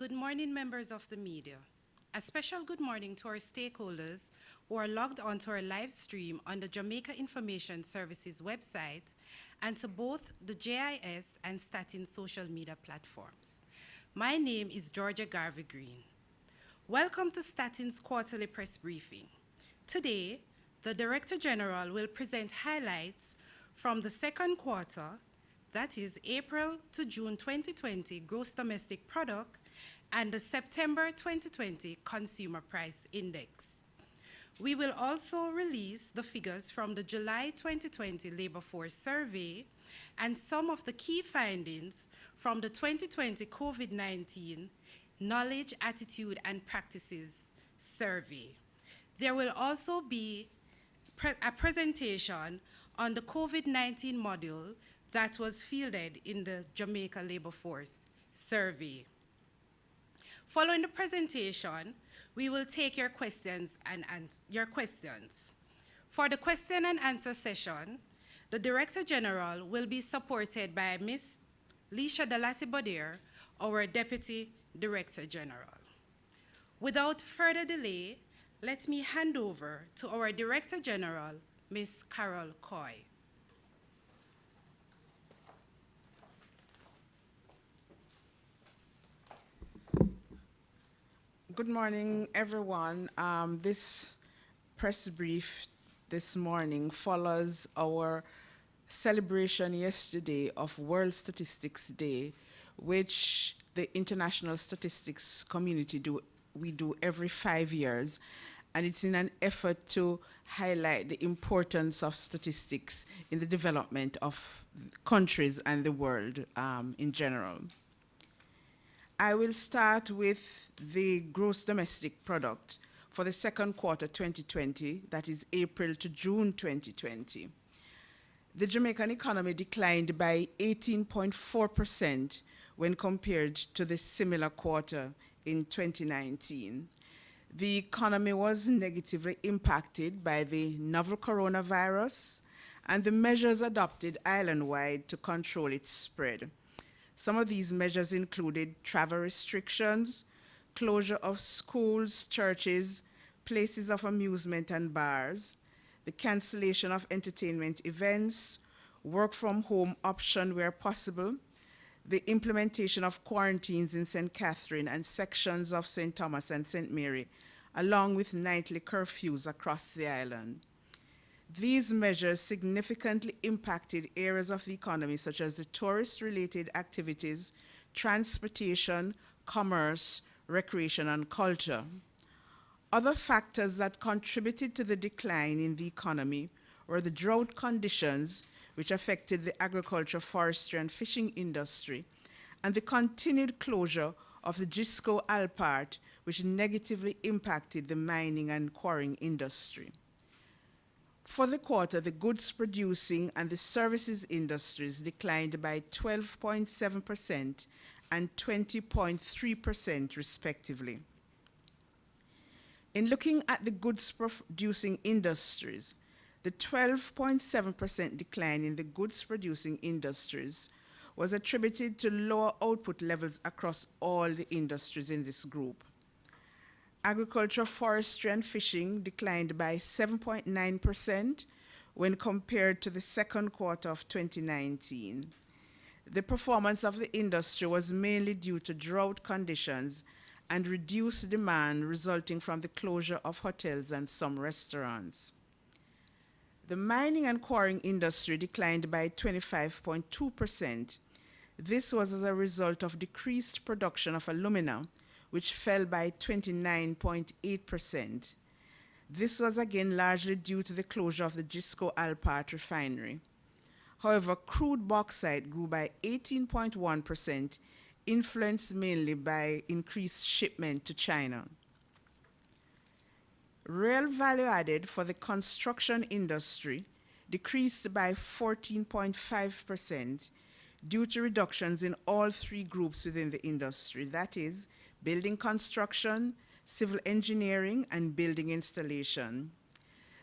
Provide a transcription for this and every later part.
Good morning, members of the media. A special good morning to our stakeholders who are logged onto our live stream on the Jamaica Information Services website and to both the JIS and STATIN social media platforms. My name is Georgia Garvey Green. Welcome to STATIN's quarterly press briefing. Today, the Director General will present highlights from the second quarter, that is April to June 2020 gross domestic product, and the September 2020 Consumer Price Index. We will also release the figures from the July 2020 Labor Force Survey and some of the key findings from the 2020 COVID-19 Knowledge, Attitude, and Practices Survey. There will also be a presentation on the COVID-19 module that was fielded in the Jamaica Labor Force Survey. Following the presentation, we will take your questions and your questions. For the question and answer session, the Director General will be supported by Ms. Lisha Dalati-Bodir, our Deputy Director General. Without further delay, let me hand over to our Director General, Ms. Carol Coy. Good morning, everyone. This press brief this morning follows our celebration yesterday of World Statistics Day, which the international statistics community we do every 5 years. And it's in an effort to highlight the importance of statistics in the development of countries and the world in general. I will start with the gross domestic product for the second quarter 2020, that is April to June 2020. The Jamaican economy declined by 18.4% when compared to the similar quarter in 2019. The economy was negatively impacted by the novel coronavirus and the measures adopted island-wide to control its spread. Some of these measures included travel restrictions, closure of schools, churches, places of amusement and bars, the cancellation of entertainment events, work from home option where possible, the implementation of quarantines in St. Catherine and sections of St. Thomas and St. Mary, along with nightly curfews across the island. These measures significantly impacted areas of the economy such as the tourist-related activities, transportation, commerce, recreation, and culture. Other factors that contributed to the decline in the economy were the drought conditions, which affected the agriculture, forestry, and fishing industry, and the continued closure of the Gisco Alpart, which negatively impacted the mining and quarrying industry. For the quarter, the goods producing and the services industries declined by 12.7% and 20.3% respectively. In looking at the goods producing industries, the 12.7% decline in the goods producing industries was attributed to lower output levels across all the industries in this group. Agriculture, forestry, and fishing declined by 7.9% when compared to the second quarter of 2019. The performance of the industry was mainly due to drought conditions and reduced demand resulting from the closure of hotels and some restaurants. The mining and quarrying industry declined by 25.2%. This was as a result of decreased production of alumina, which fell by 29.8%. This was again largely due to the closure of the Gisco Alpart refinery. However, crude bauxite grew by 18.1%, influenced mainly by increased shipment to China. Real value added for the construction industry decreased by 14.5% due to reductions in all three groups within the industry, that is, building construction, civil engineering, and building installation.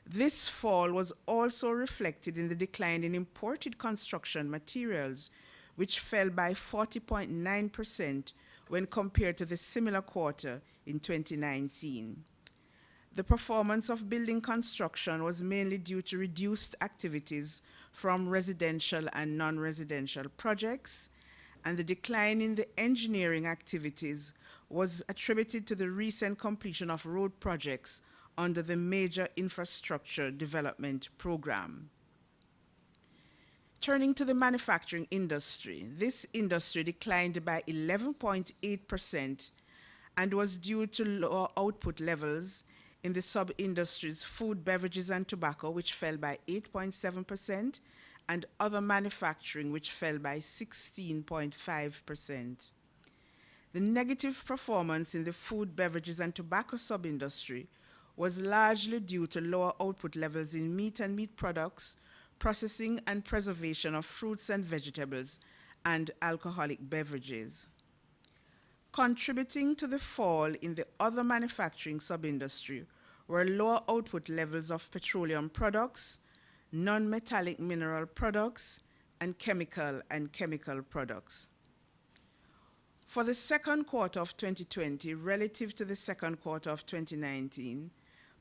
This fall was also reflected in the decline in imported construction materials, which fell by 40.9% when compared to the similar quarter in 2019. The performance of building construction was mainly due to reduced activities from residential and non-residential projects, and the decline in the engineering activities was attributed to the recent completion of road projects under the Major Infrastructure Development Program. Turning to the manufacturing industry, this industry declined by 11.8% and was due to lower output levels in the sub-industries food, beverages, and tobacco, which fell by 8.7%, and other manufacturing, which fell by 16.5%. The negative performance in the food, beverages, and tobacco sub-industry was largely due to lower output levels in meat and meat products, processing and preservation of fruits and vegetables, and alcoholic beverages. Contributing to the fall in the other manufacturing sub-industry were lower output levels of petroleum products, non-metallic mineral products, and chemical products. For the second quarter of 2020 relative to the second quarter of 2019,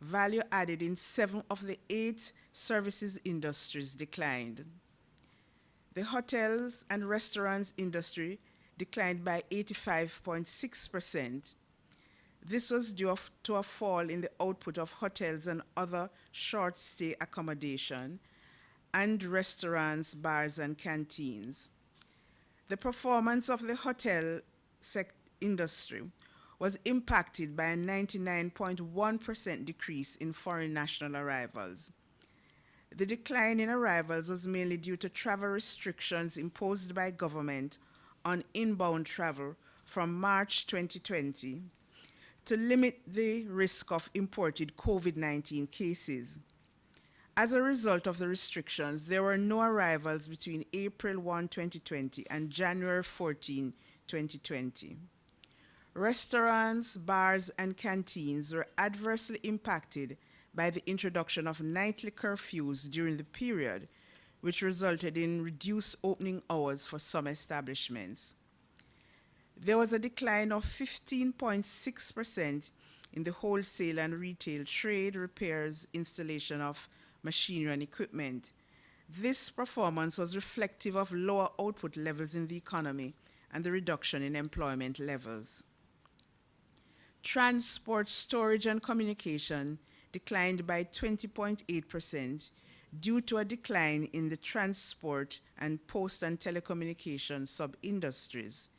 value added in 7 of the 8 services industries declined. The hotels and restaurants industry declined by 85.6%. This was due to a fall in the output of hotels and other short-stay accommodation and restaurants, bars, and canteens. The performance of the hotel industry was impacted by a 99.1% decrease in foreign national arrivals. The decline in arrivals was mainly due to travel restrictions imposed by government on inbound travel from March 2020 to limit the risk of imported COVID-19 cases. As a result of the restrictions, there were no arrivals between April 1, 2020 and January 14, 2020. Restaurants, bars, and canteens were adversely impacted by the introduction of nightly curfews during the period, which resulted in reduced opening hours for some establishments. There was a decline of 15.6% in the wholesale and retail trade, repairs, installation of machinery and equipment. This performance was reflective of lower output levels in the economy and the reduction in employment levels. Transport, storage, and communication declined by 20.8% due to a decline in the transport and post and telecommunication sub-industries.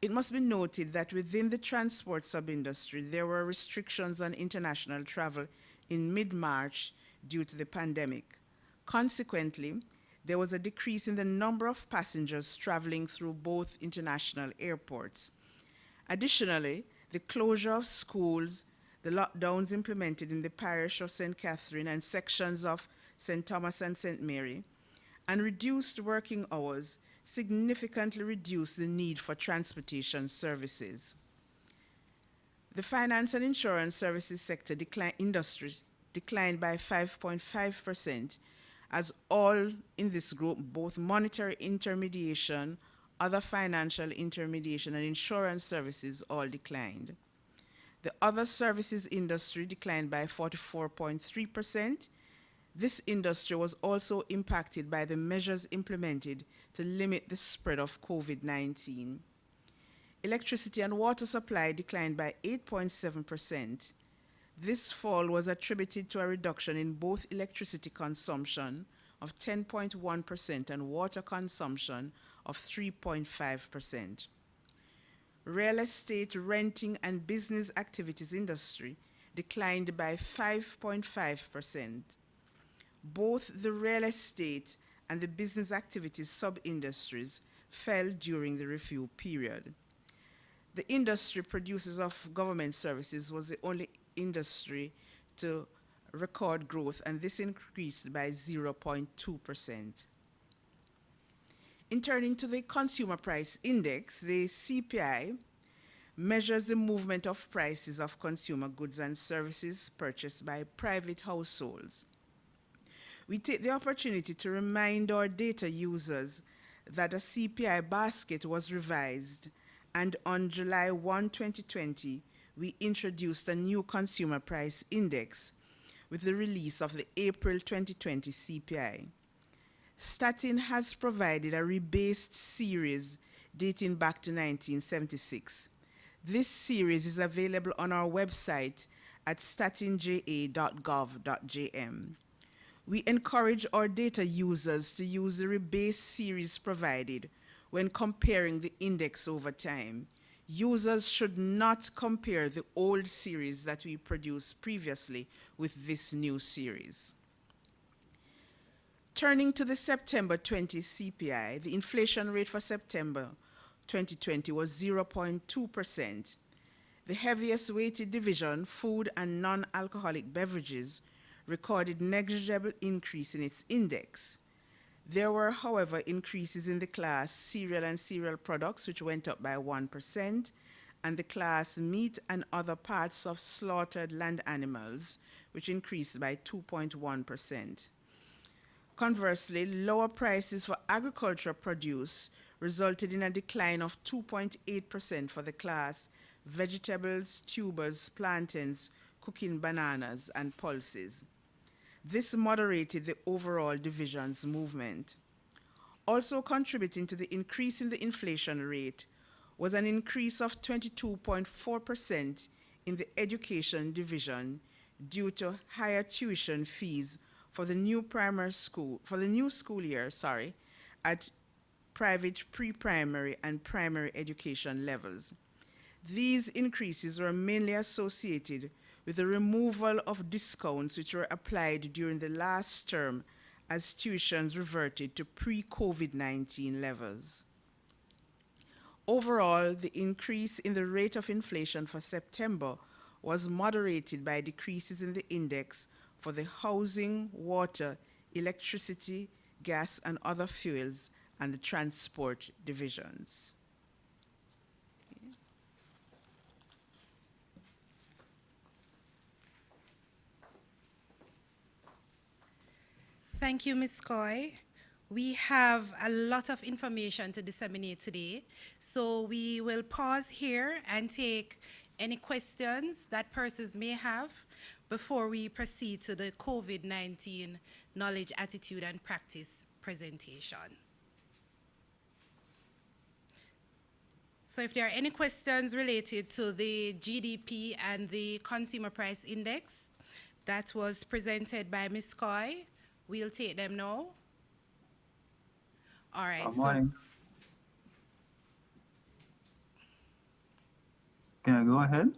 It must be noted that within the transport sub-industry, there were restrictions on international travel in mid-March due to the pandemic. Consequently, there was a decrease in the number of passengers traveling through both international airports. Additionally, the closure of schools, the lockdowns implemented in the parish of St. Catherine and sections of St. Thomas and St. Mary, and reduced working hours significantly reduced the need for transportation services. The finance and insurance services sector industries declined by 5.5%, as all in this group, both monetary intermediation, other financial intermediation, and insurance services all declined. The other services industry declined by 44.3%. This industry was also impacted by the measures implemented to limit the spread of COVID-19. Electricity and water supply declined by 8.7%. This fall was attributed to a reduction in both electricity consumption of 10.1% and water consumption of 3.5%. Real estate, renting, and business activities industry declined by 5.5%. Both the real estate and the business activities sub-industries fell during the review period. The industry producers of government services was the only industry to record growth, and this increased by 0.2%. In turning to the Consumer Price Index, the CPI measures the movement of prices of consumer goods and services purchased by private households. We take the opportunity to remind our data users that a CPI basket was revised And on July 1, 2020, we introduced a new consumer price index with the release of the April 2020 CPI. STATIN has provided a rebased series dating back to 1976. This series is available on our website at statinja.gov.jm. We encourage our data users to use the rebase series provided when comparing the index over time. Users should not compare the old series that we produced previously with this new series. Turning to the September 20 CPI, the inflation rate for September 2020 was 0.2%. The heaviest weighted division, food and non-alcoholic beverages, recorded negligible increase in its index. There were, however, increases in the class cereal and cereal products, which went up by 1%, and the class meat and other parts of slaughtered land animals, which increased by 2.1%. Conversely, lower prices for agricultural produce resulted in a decline of 2.8% for the class vegetables, tubers, plantains, cooking bananas, and pulses. This moderated the overall division's movement. Also contributing to the increase in the inflation rate was an increase of 22.4% in the education division due to higher tuition fees for the new school year, at private pre-primary and primary education levels. These increases were mainly associated with the removal of discounts which were applied during the last term as tuitions reverted to pre-COVID-19 levels. Overall, the increase in the rate of inflation for September was moderated by decreases in the index for the housing, water, electricity, gas, and other fuels, and the transport divisions. Thank you, Ms. Coy. We have a lot of information to disseminate today, so we will pause here and take any questions that persons may have before we proceed to the COVID-19 knowledge, attitude, and practice presentation. So if there are any questions related to the GDP and the Consumer Price Index that was presented by Ms. Coy, we'll take them now. All right. Good morning. Can I go ahead?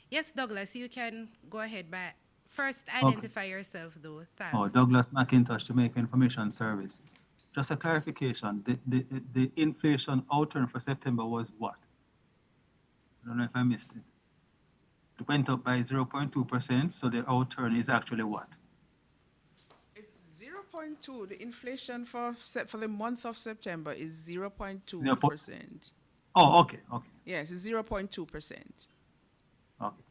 Yes, Douglas, you can go ahead, but first identify yourself, though. Thanks. Oh, Douglas McIntosh, Jamaica Information Service. Just a clarification, the inflation outturn for September was what? I don't know if I missed it. It went up by 0.2%, so the outturn is actually what? It's 0.2. The inflation for the month of September is 0.2%. Oh, okay. Yes, it's 0.2%. Okay.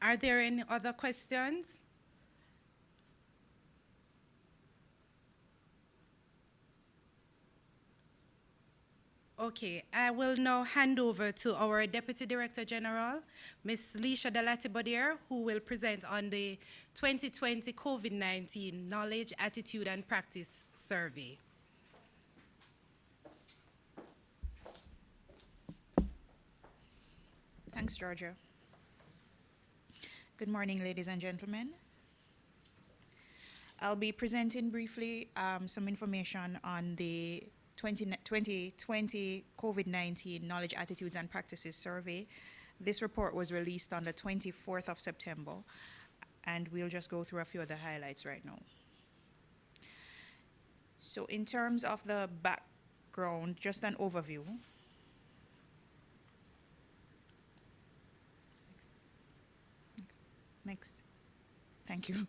Are there any other questions? Okay, I will now hand over to our Deputy Director General, Ms. Leisha Dalati-Bodier, who will present on the 2020 COVID-19 Knowledge, Attitude, and Practice Survey. Thanks, Georgia. Good morning, ladies and gentlemen. I'll be presenting briefly some information on the 2020 COVID-19 Knowledge, Attitudes, and Practices Survey. This report was released on the 24th of September, and we'll just go through a few of the highlights right now. So in terms of the background, just an overview. Next. Thank you.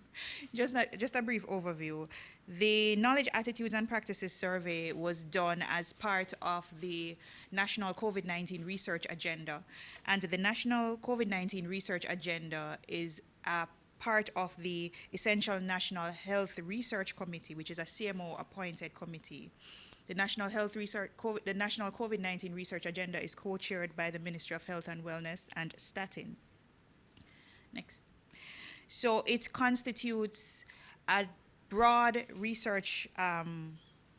Just a brief overview. The Knowledge, Attitudes, and Practices Survey was done as part of the National COVID-19 Research Agenda. And the National COVID-19 Research Agenda is a part of the Essential National Health Research Committee, which is a CMO-appointed committee. The National COVID-19 Research Agenda is co-chaired by the Ministry of Health and Wellness and STATIN. Next. So it constitutes a broad research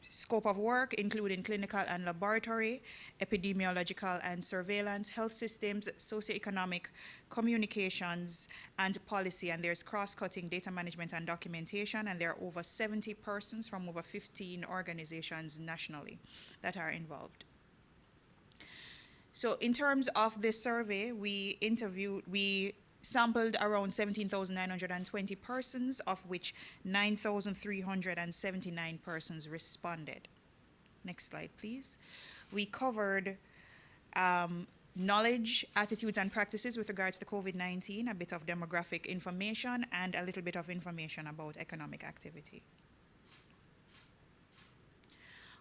scope of work, including clinical and laboratory, epidemiological and surveillance, health systems, socioeconomic, communications, and policy. And there's cross-cutting data management and documentation, and there are over 70 persons from over 15 organizations nationally that are involved. So in terms of this survey, we sampled around 17,920 persons, of which 9,379 persons responded. Next slide, please. We covered knowledge, attitudes, and practices with regards to COVID-19, a bit of demographic information, and a little bit of information about economic activity.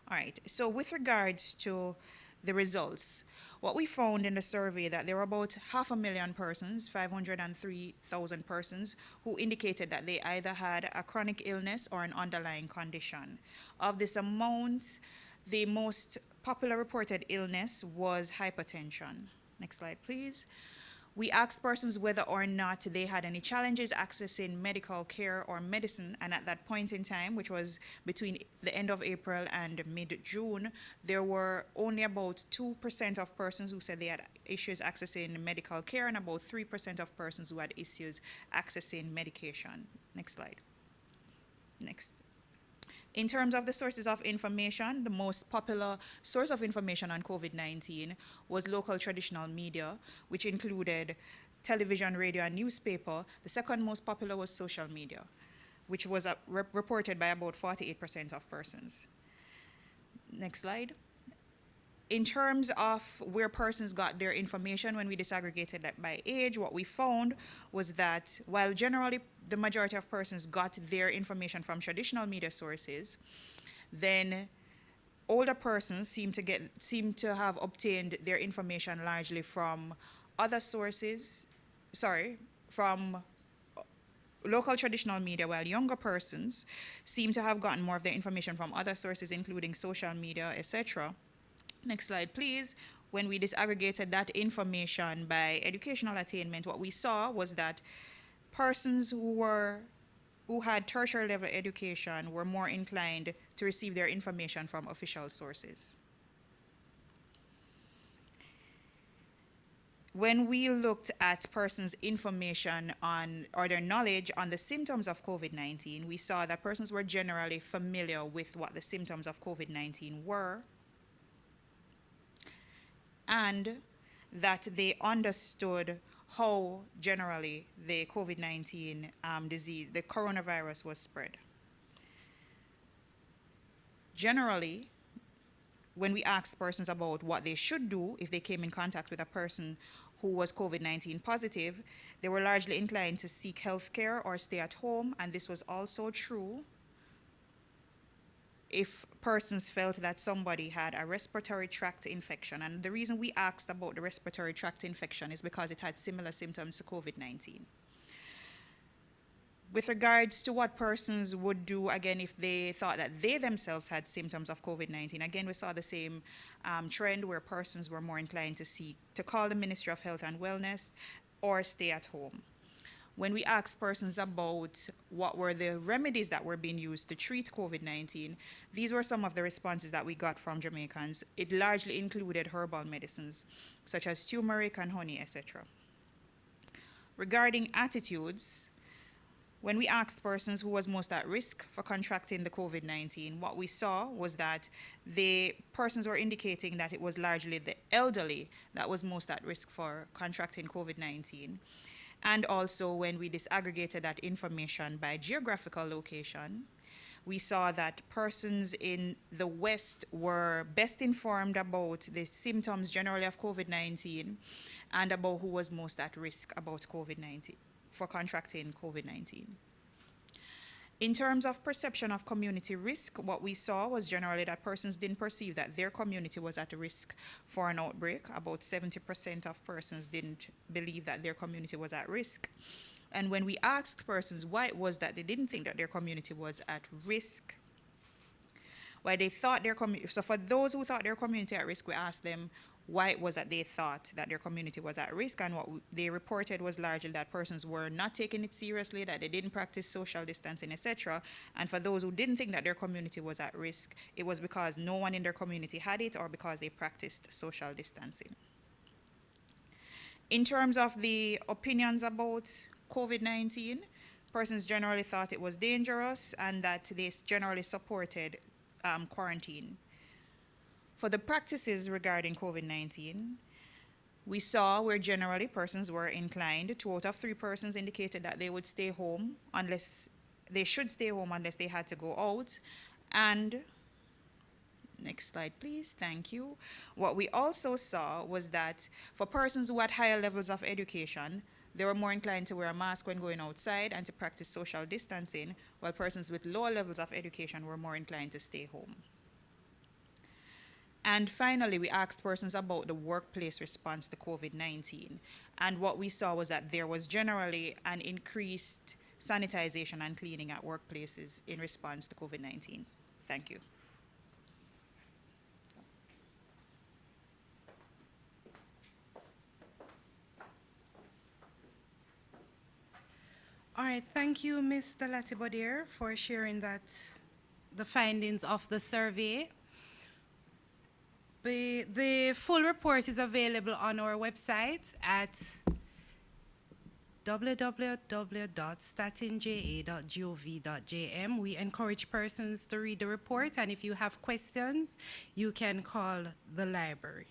All right, so with regards to the results, what we found in the survey that there were about 500,000 persons, 503,000 persons, who indicated that they either had a chronic illness or an underlying condition. Of this amount, the most popular reported illness was hypertension. Next slide, please. We asked persons whether or not they had any challenges accessing medical care or medicine, and at that point in time, which was between the end of April and mid-June, there were only about 2% of persons who said they had issues accessing medical care and about 3% of persons who had issues accessing medication. Next slide. Next. In terms of the sources of information, the most popular source of information on COVID-19 was local traditional media, which included television, radio, and newspaper. The second most popular was social media, which was reported by about 48% of persons. Next slide. In terms of where persons got their information when we disaggregated that by age, what we found was that while generally the majority of persons got their information from traditional media sources, then older persons seem to have obtained their information largely from other sources, from local traditional media, while younger persons seem to have gotten more of their information from other sources, including social media, etc. Next slide, please. When we disaggregated that information by educational attainment, what we saw was that persons who had tertiary level education were more inclined to receive their information from official sources. When we looked at persons' information on, or their knowledge on the symptoms of COVID-19, we saw that persons were generally familiar with what the symptoms of COVID-19 were, and that they understood how generally the COVID-19 disease, the coronavirus, was spread. Generally, when we asked persons about what they should do if they came in contact with a person who was COVID-19 positive, they were largely inclined to seek health care or stay at home, and this was also true if persons felt that somebody had a respiratory tract infection. And the reason we asked about the respiratory tract infection is because it had similar symptoms to COVID-19. With regards to what persons would do, again, if they thought that they themselves had symptoms of COVID-19, again, we saw the same trend where persons were more inclined to call the Ministry of Health and Wellness or stay at home. When we asked persons about what were the remedies that were being used to treat COVID-19, these were some of the responses that we got from Jamaicans. It largely included herbal medicines, such as turmeric and honey, etc. Regarding attitudes, when we asked persons who was most at risk for contracting the COVID-19, what we saw was that the persons were indicating that it was largely the elderly that was most at risk for contracting COVID-19. And also, when we disaggregated that information by geographical location, we saw that persons in the West were best informed about the symptoms generally of COVID-19 and about who was most at risk about COVID-19, for contracting COVID-19. In terms of perception of community risk, what we saw was generally that persons didn't perceive that their community was at risk for an outbreak. About 70% of persons didn't believe that their community was at risk. And when we asked persons why it was that they didn't think that their community was at risk, why they thought their community. So for those who thought their community at risk, we asked them why it was that they thought that their community was at risk, and what they reported was largely that persons were not taking it seriously, that they didn't practice social distancing, etc. And for those who didn't think that their community was at risk, it was because no one in their community had it or because they practiced social distancing. In terms of the opinions about COVID-19, persons generally thought it was dangerous and that they generally supported quarantine. For the practices regarding COVID-19, we saw where generally persons were inclined. 2 out of 3 persons indicated that they would stay home unless they should stay home unless they had to go out. And next slide, please. Thank you. What we also saw was that for persons who had higher levels of education, they were more inclined to wear a mask when going outside and to practice social distancing, while persons with lower levels of education were more inclined to stay home. And finally, we asked persons about the workplace response to COVID-19. And what we saw was that there was generally an increased sanitization and cleaning at workplaces in response to COVID-19. Thank you. All right, thank you, Ms. Latibodier, for sharing the findings of the survey. The full report is available on our website at www.statinja.gov.jm. We encourage persons to read the report, and if you have questions, you can call the library.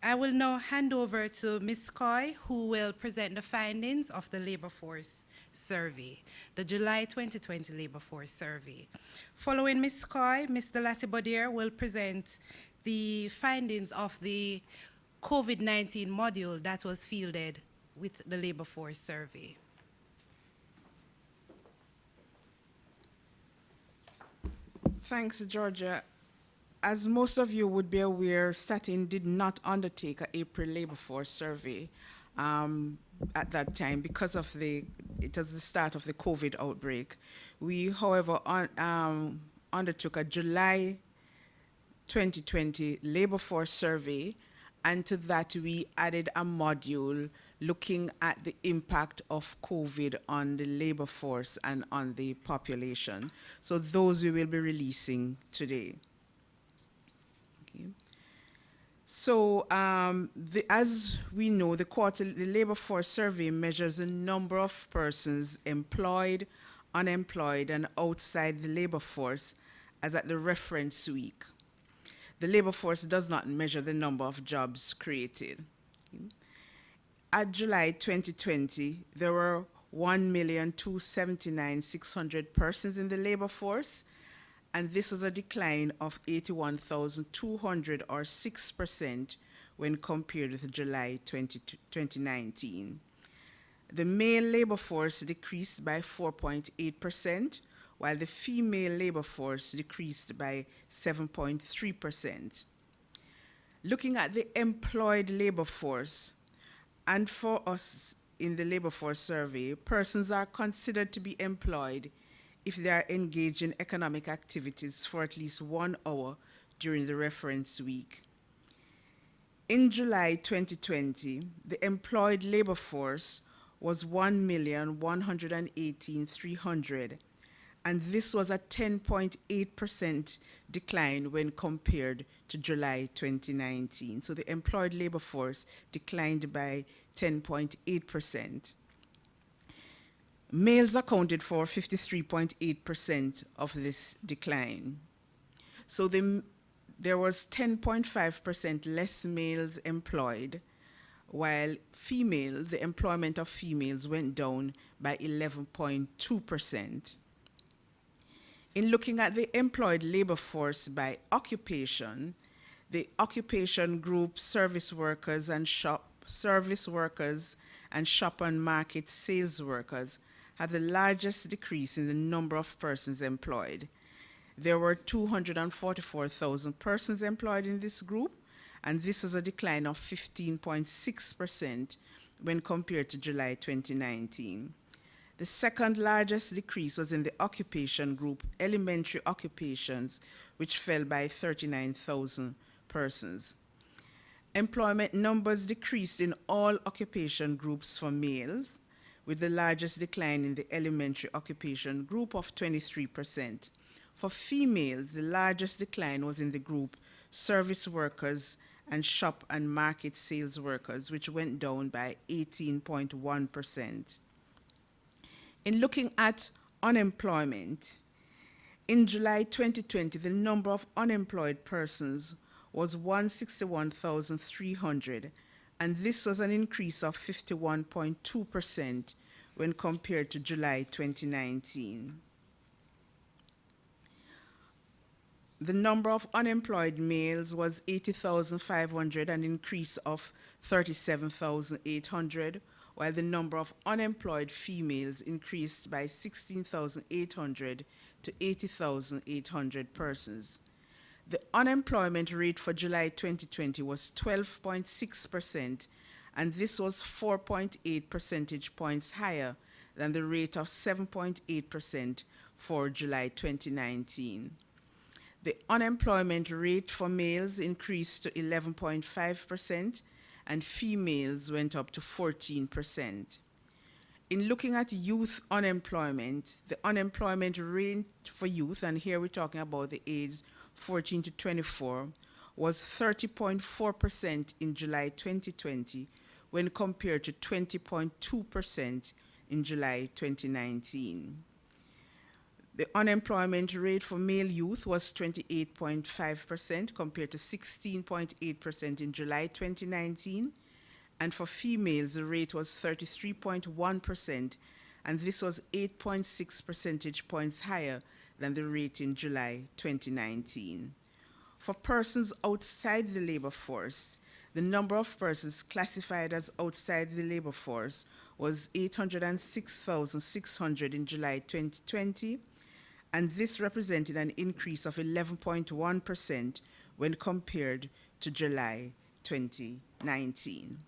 I will now hand over to Ms. Coy, who will present the findings of the labor force survey, the July 2020 labor force survey. Following Ms. Coy, Mr. Latibodier will present the findings of the COVID-19 module that was fielded with the labor force survey. Thanks, Georgia. As most of you would be aware, STATIN did not undertake an April labor force survey at that time because of it was the start of the COVID outbreak. We, however, undertook a July 2020 labor force survey, and to that we added a module looking at the impact of COVID on the labor force and on the population. So those we will be releasing today. Okay. So as we know, the labor force survey measures the number of persons employed, unemployed, and outside the labor force as at the reference week. The labor force does not measure the number of jobs created. Okay. At July 2020, there were 1,279,600 persons in the labor force, and this was a decline of 81,200 or 6% when compared with July 2019. The male labor force decreased by 4.8%, while the female labor force decreased by 7.3%. Looking at the employed labor force, and for us in the labor force survey, persons are considered to be employed if they are engaged in economic activities for at least 1 hour during the reference week. In July 2020, the employed labor force was 1,118,300, and this was a 10.8% decline when compared to July 2019. So the employed labor force declined by 10.8%. Males accounted for 53.8% of this decline. So there was 10.5% less males employed, while females, the employment of females went down by 11.2%. In looking at the employed labor force by occupation, the occupation group service workers and shop and market sales workers had the largest decrease in the number of persons employed. There were 244,000 persons employed in this group, and this was a decline of 15.6% when compared to July 2019. The second largest decrease was in the occupation group, elementary occupations, which fell by 39,000 persons. Employment numbers decreased in all occupation groups for males, with the largest decline in the elementary occupation group of 23%. For females, the largest decline was in the group service workers and shop and market sales workers, which went down by 18.1%. In looking at unemployment, in July 2020, the number of unemployed persons was 161,300, and this was an increase of 51.2% when compared to July 2019. The number of unemployed males was 80,500, an increase of 37,800, while the number of unemployed females increased by 16,800 to 80,800 persons. The unemployment rate for July 2020 was 12.6%, and this was 4.8 percentage points higher than the rate of 7.8% for July 2019. The unemployment rate for males increased to 11.5%, and females went up to 14%. In looking at youth unemployment, the unemployment rate for youth, and here we're talking about the age 14 to 24, was 30.4% in July 2020 when compared to 20.2% in July 2019. The unemployment rate for male youth was 28.5% compared to 16.8% in July 2019, and for females the rate was 33.1%, and this was 8.6 percentage points higher than the rate in July 2019. For persons outside the labor force, the number of persons classified as outside the labor force was 806,600 in July 2020, and this represented an increase of 11.1% when compared to July 2019.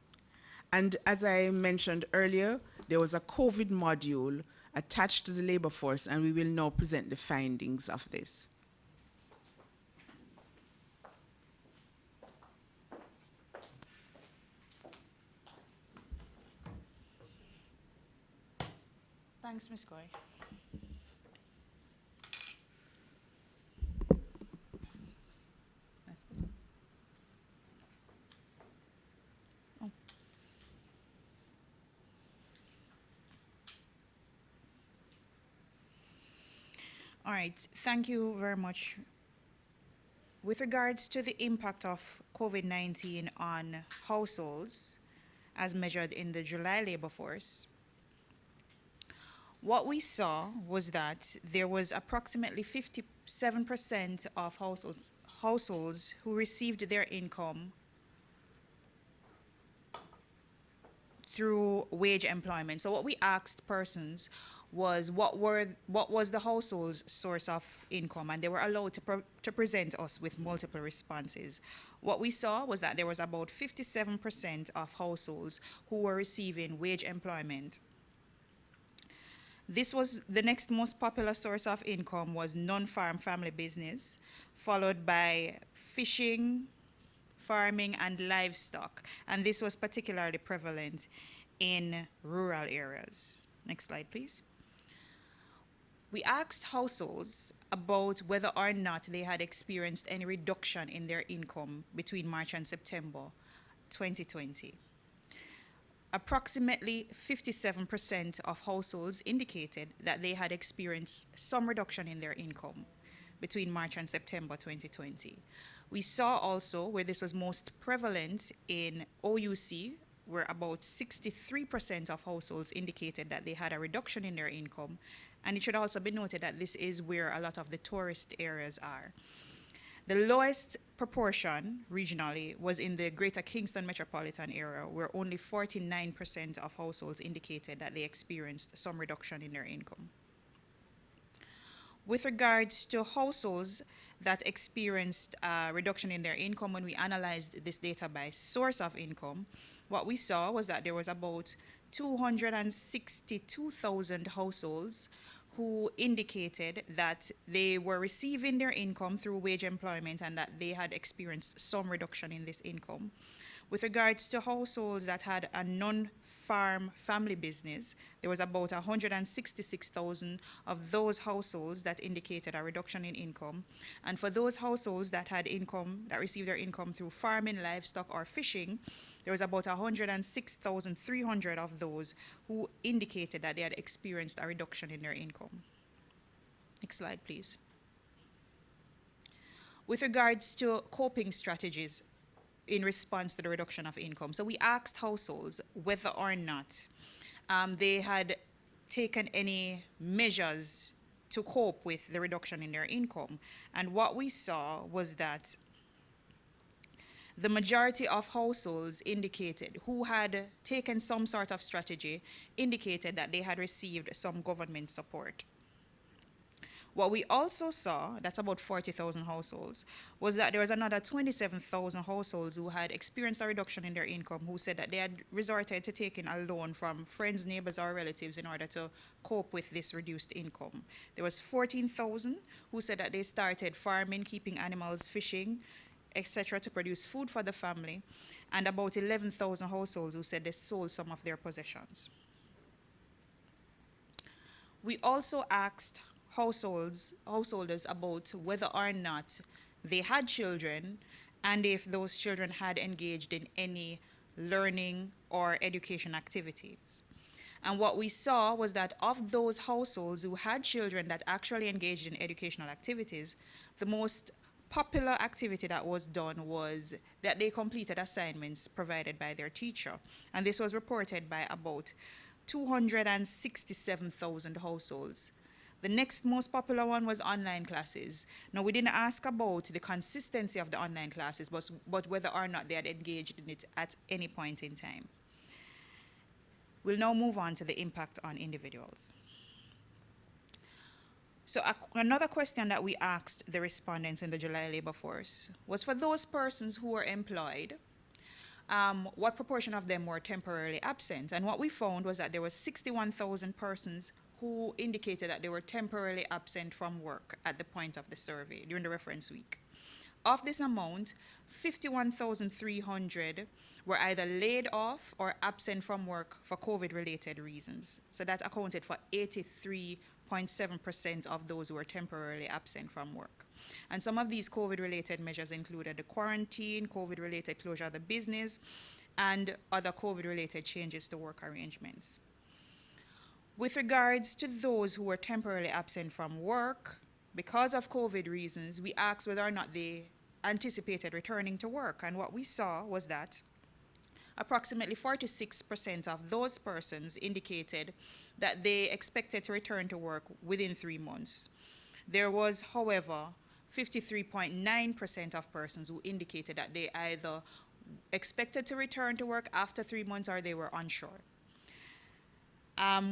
And as I mentioned earlier, there was a COVID module attached to the labor force, and we will now present the findings of this. Thanks, Ms. Coy. All right, thank you very much. With regards to the impact of COVID-19 on households, as measured in the July labor force, what we saw was that there was approximately 57% of households who received their income through wage employment. So what we asked persons was what was the household's source of income, and they were allowed to present us with multiple responses. What we saw was that there was about 57% of households who were receiving wage employment. This was the next most popular source of income was non-farm family business, followed by fishing, farming, and livestock, and this was particularly prevalent in rural areas. Next slide, please. We asked households about whether or not they had experienced any reduction in their income between March and September 2020. Approximately 57% of households indicated that they had experienced some reduction in their income between March and September 2020. We saw also where this was most prevalent in OUC, where about 63% of households indicated that they had a reduction in their income. And it should also be noted that this is where a lot of the tourist areas are. The lowest proportion regionally was in the Greater Kingston metropolitan area, where only 49% of households indicated that they experienced some reduction in their income. With regards to households that experienced a reduction in their income, when we analyzed this data by source of income, what we saw was that there was about 262,000 households who indicated that they were receiving their income through wage employment and that they had experienced some reduction in this income. With regards to households that had a non-farm family business, there was about 166,000 of those households that indicated a reduction in income. And for those households that had income, that received their income through farming, livestock, or fishing, there was about 106,300 of those who indicated that they had experienced a reduction in their income. Next slide, please. With regards to coping strategies in response to the reduction of income, so we asked households whether or not they had taken any measures to cope with the reduction in their income. And what we saw was that the majority of households indicated who had taken some sort of strategy indicated that they had received some government support. What we also saw, that's about 40,000 households, was that there was another 27,000 households who had experienced a reduction in their income who said that they had resorted to taking a loan from friends, neighbors, or relatives in order to cope with this reduced income. There was 14,000 who said that they started farming, keeping animals, fishing, etc., to produce food for the family, and about 11,000 households who said they sold some of their possessions. We also asked householders about whether or not they had children and if those children had engaged in any learning or education activities. And what we saw was that of those households who had children that actually engaged in educational activities, the most popular activity that was done was that they completed assignments provided by their teacher. And this was reported by about 267,000 households. The next most popular one was online classes. Now, we didn't ask about the consistency of the online classes, but whether or not they had engaged in it at any point in time. We'll now move on to the impact on individuals. So another question that we asked the respondents in the July labor force was for those persons who were employed, what proportion of them were temporarily absent? And what we found was that there were 61,000 persons who indicated that they were temporarily absent from work at the point of the survey during the reference week. Of this amount, 51,300 were either laid off or absent from work for COVID-related reasons. So that accounted for 83.7% of those who were temporarily absent from work. And some of these COVID-related measures included the quarantine, COVID-related closure of the business, and other COVID-related changes to work arrangements. With regards to those who were temporarily absent from work because of COVID reasons, we asked whether or not they anticipated returning to work. And what we saw was that approximately 46% of those persons indicated that they expected to return to work within 3 months. There was, however, 53.9% of persons who indicated that they either expected to return to work after 3 months or they were unsure.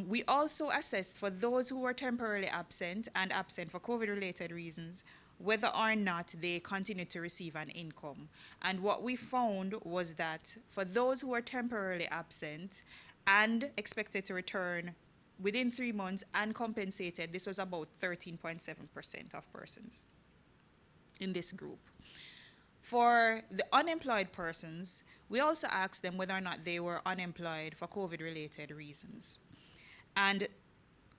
We also assessed for those who were temporarily absent and absent for COVID-related reasons, whether or not they continued to receive an income. And what we found was that for those who were temporarily absent and expected to return within 3 months and compensated, this was about 13.7% of persons in this group. For the unemployed persons, we also asked them whether or not they were unemployed for COVID-related reasons. And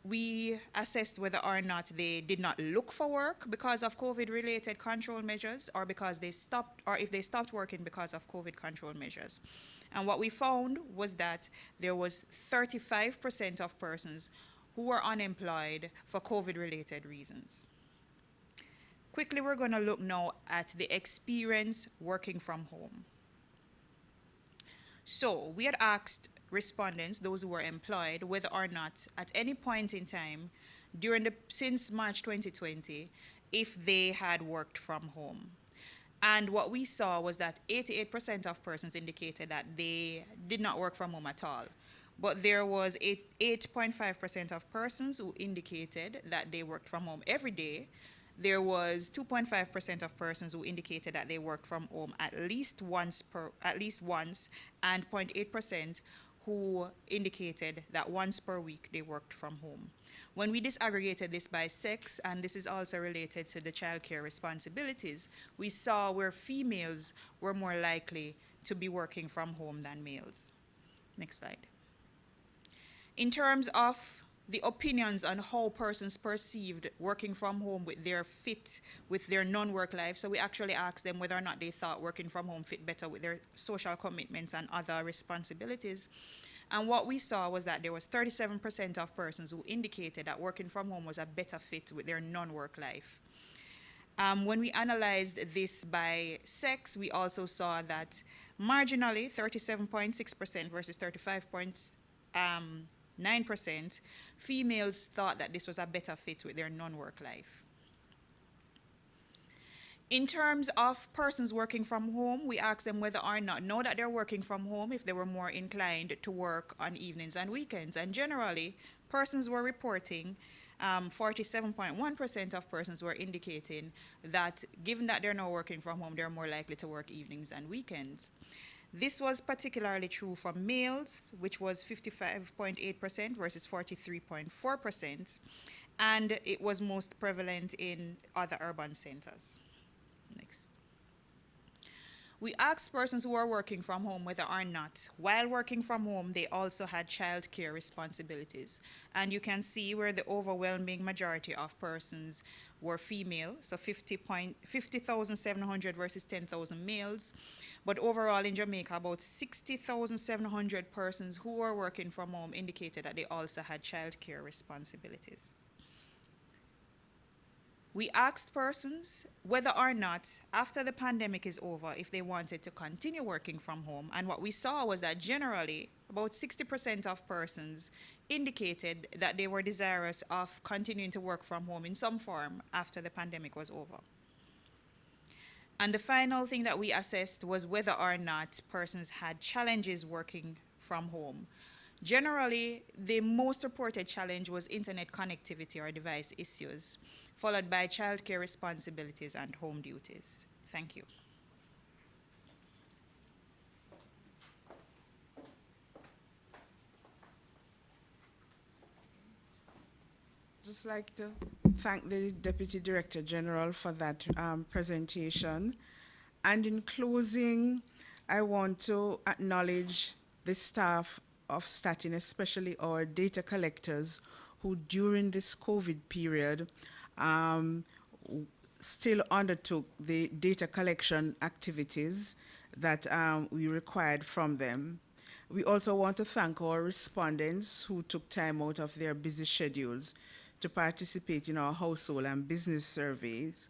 we assessed whether or not they did not look for work because of COVID-related control measures or because they stopped, or if they stopped working because of COVID control measures. And what we found was that there was 35% of persons who were unemployed for COVID-related reasons. Quickly, we're going to look now at the experience working from home. So we had asked respondents, those who were employed, whether or not at any point in time since March 2020, if they had worked from home. And what we saw was that 88% of persons indicated that they did not work from home at all. But there was 8.5% of persons who indicated that they worked from home every day. There was 2.5% of persons who indicated that they worked from home at least once, and 0.8% who indicated that once per week they worked from home. When we disaggregated this by sex, and this is also related to the childcare responsibilities, we saw where females were more likely to be working from home than males. Next slide. In terms of the opinions on how persons perceived working from home with their fit with their non-work life, so we actually asked them whether or not they thought working from home fit better with their social commitments and other responsibilities. And what we saw was that there was 37% of persons who indicated that working from home was a better fit with their non-work life. When we analyzed this by sex, we also saw that marginally 37.6% versus 35.9%, females thought that this was a better fit with their non-work life. In terms of persons working from home, we asked them whether or not, now that they're working from home, if they were more inclined to work on evenings and weekends. And generally, persons were reporting, 47.1% of persons were indicating that given that they're now working from home, they're more likely to work evenings and weekends. This was particularly true for males, which was 55.8% versus 43.4%, and it was most prevalent in other urban centers. Next. We asked persons who are working from home whether or not, while working from home, they also had child care responsibilities. And you can see where the overwhelming majority of persons were female, so 50,700 versus 10,000 males. But overall in Jamaica, about 60,700 persons who were working from home indicated that they also had child care responsibilities. We asked persons whether or not, after the pandemic is over, if they wanted to continue working from home. And what we saw was that generally, about 60% of persons indicated that they were desirous of continuing to work from home in some form after the pandemic was over. And the final thing that we assessed was whether or not persons had challenges working from home. Generally, the most reported challenge was internet connectivity or device issues, followed by childcare responsibilities and home duties. Thank you. Just like to thank the Deputy Director General for that presentation. And in closing, I want to acknowledge the staff of STATIN, especially our data collectors, who during this COVID period still undertook the data collection activities that we required from them. We also want to thank our respondents who took time out of their busy schedules to participate in our household and business surveys,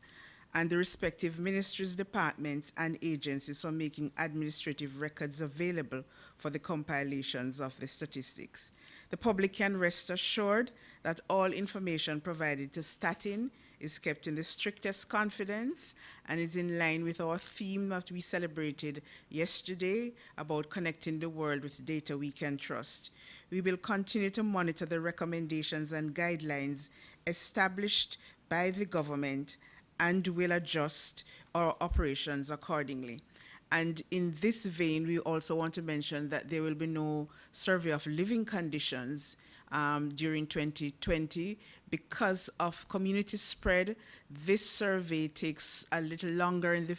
and the respective ministries, departments, and agencies for making administrative records available for the compilations of the statistics. The public can rest assured that all information provided to STATIN is kept in the strictest confidence and is in line with our theme that we celebrated yesterday about connecting the world with data we can trust. We will continue to monitor the recommendations and guidelines established by the government and will adjust our operations accordingly. And in this vein, we also want to mention that there will be no survey of living conditions during 2020 because of community spread. This survey takes a little longer in the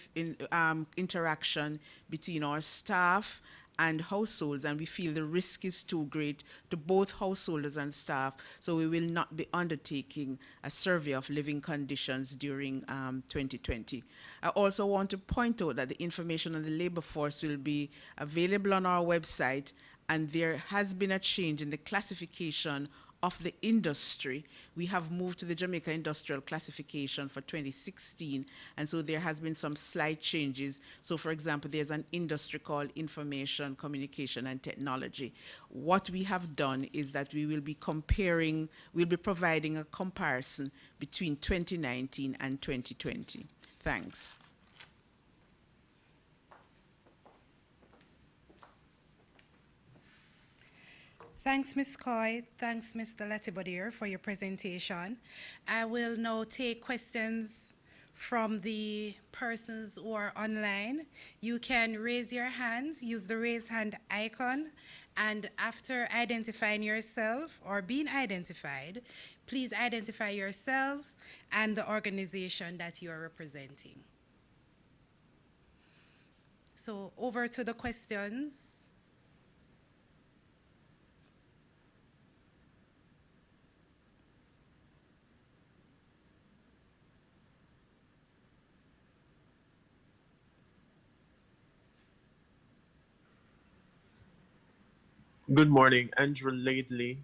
interaction between our staff and households, and we feel the risk is too great to both householders and staff, so we will not be undertaking a survey of living conditions during 2020. I also want to point out that the information on the labor force will be available on our website, and there has been a change in the classification of the industry. We have moved to the Jamaica Industrial Classification for 2016, and so there has been some slight changes. So for example, there's an industry called Information, Communication, and Technology. What we have done is that we will be comparing, we'll be providing a comparison between 2019 and 2020. Thanks. Thanks, Ms. Coy. Thanks, Mr. Latibodier, for your presentation. I will now take questions from the persons who are online. You can raise your hand, use the raise hand icon, And after identifying yourself or being identified, please identify yourselves and the organization that you are representing. So over to the questions. Good morning, Andrew Laidley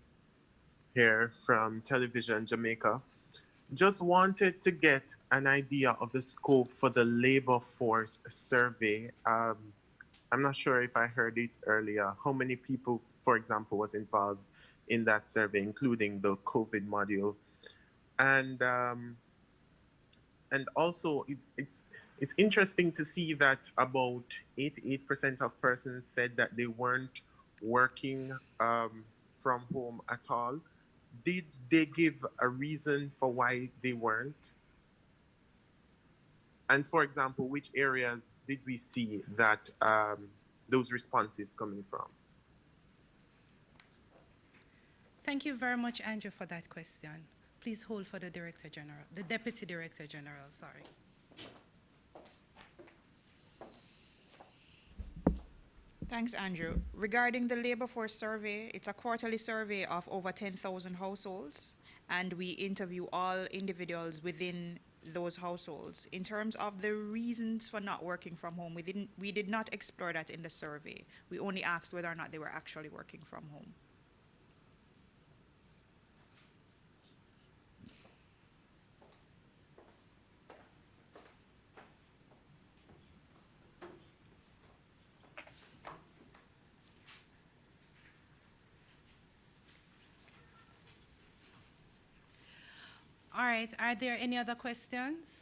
here from Television Jamaica. Just wanted to get an idea of the scope for the labor force survey. I'm not sure if I heard it earlier. How many people, for example, was involved in that survey, including the COVID module? And also it's interesting to see that about 88% of persons said that they weren't working from home at all. Did they give a reason for why they weren't? And for example, which areas did we see that those responses coming from? Thank you very much, Andrew, for that question. Please hold for the Director General, the Deputy Director General, sorry. Thanks, Andrew. Regarding the labor force survey, it's a quarterly survey of over 10,000 households, and we interview all individuals within those households. In terms of the reasons for not working from home, we did not explore that in the survey. We only asked whether or not they were actually working from home. All right, are there any other questions?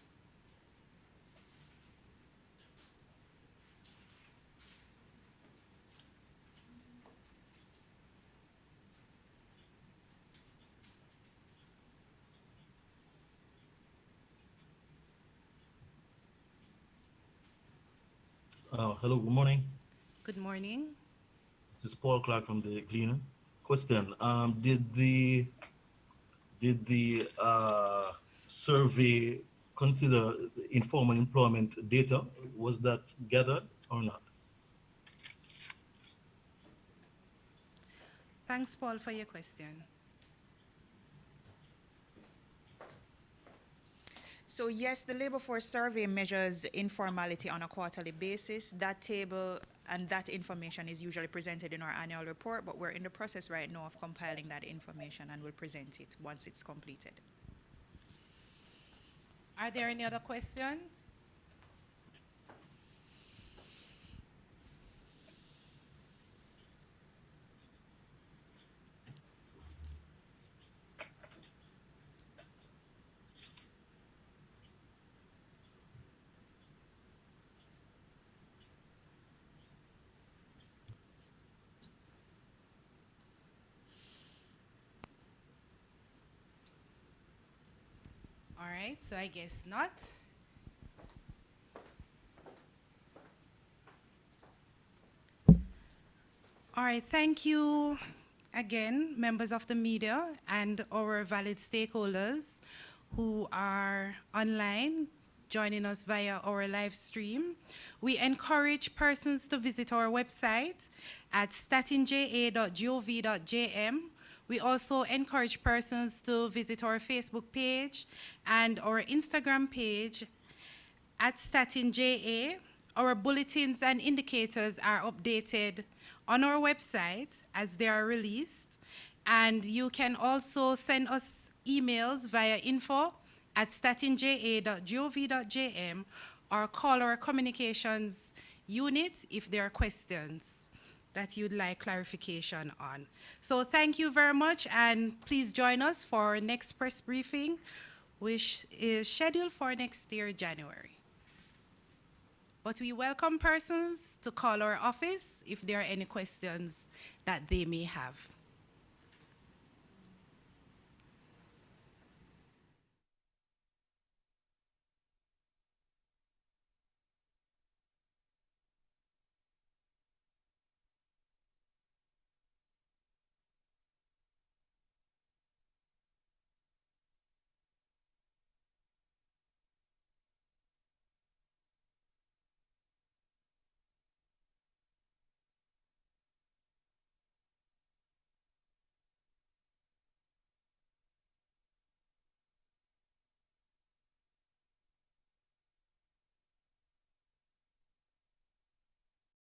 Hello, good morning. Good morning. This is Paul Clark from the Gleaner. Question: did the survey consider the informal employment data? Was that gathered or not? Thanks, Paul, for your question. So yes, the labor force survey measures informality on a quarterly basis. That table and that information is usually presented in our annual report, but we're in the process right now of compiling that information and we'll present it once it's completed. Are there any other questions? All right, so I guess not. All right, thank you again, members of the media and our valid stakeholders who are online joining us via our live stream. We encourage persons to visit our website at statinja.gov.jm. We also encourage persons to visit our Facebook page and our Instagram page at StatinJA. Our bulletins and indicators are updated on our website as they are released. And you can also send us emails via info@statinja.gov.jm or call our communications unit if there are questions that you'd like clarification on. So thank you very much, and please join us for our next press briefing, which is scheduled for next year, January. But we welcome persons to call our office if there are any questions that they may have.